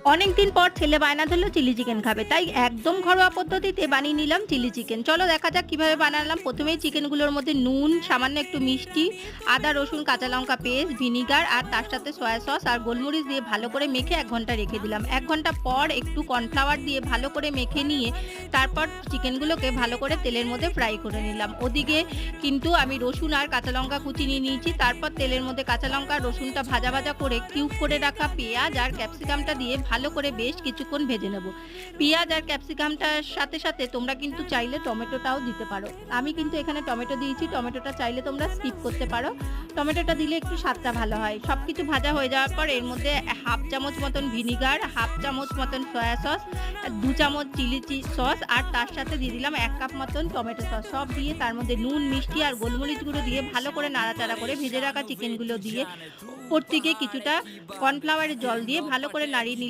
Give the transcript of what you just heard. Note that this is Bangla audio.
অনেকদিন পর ছেলে বায়না ধরলো চিলি চিকেন খাবে, তাই একদম ঘরোয়া পদ্ধতিতে বানিয়ে নিলাম চিলি চিকেন। চলো দেখা যাক কিভাবে বানালাম। প্রথমেই চিকেনগুলোর মধ্যে নুন, সামান্য একটু মিষ্টি, আদা রসুন কাঁচা লঙ্কা পেস্ট, ভিনিগার আর তার সাথে সয়া সস আর গোলমরিচ দিয়ে ভালো করে মেখে 1 ঘন্টা রেখে দিলাম। 1 ঘন্টা পর একটু কর্নফ্লাওয়ার দিয়ে ভালো করে মেখে নিয়ে তারপর চিকেনগুলোকে ভালো করে তেলের মধ্যে ফ্রাই করে নিলাম। ওদিকে কিন্তু আমি রসুন আর কাঁচা লঙ্কা কুচি নিয়ে নিয়েছি। তারপর তেলের মধ্যে কাঁচা লঙ্কা আর রসুনটা ভাজা ভাজা করে কিউব করে রাখা পেঁয়াজ আর ক্যাপসিকামটা দিয়ে ভালো করে বেশ কিছুক্ষণ ভেজে নেব। পেঁয়াজ আর ক্যাপসিকামটার সাথে সাথে তোমরা কিন্তু চাইলে টমেটোটাও দিতে পারো। আমি কিন্তু এখানে টমেটো দিয়েছি, টমেটোটা চাইলে তোমরা স্কিপ করতে পারো। টমেটোটা দিলে একটু স্বাদটা ভালো হয়। সবকিছু ভাজা হয়ে যাওয়ার পর এর মধ্যে হাফ চামচ মতন ভিনিগার, হাফ চামচ মতন সয়া সস, 2 চামচ চিলি সস আর তার সাথে দিয়ে দিলাম 1 কাপ মতন টমেটো সস। সব দিয়ে তার মধ্যে নুন, মিষ্টি আর গোলমরিচ গুঁড়ো দিয়ে ভালো করে নাড়াচাড়া করে ভেজে রাখা চিকেনগুলো দিয়ে ওপর থেকে কিছুটা কর্নফ্লাওয়ারের জল দিয়ে ভালো করে নাড়িয়ে নিলাম।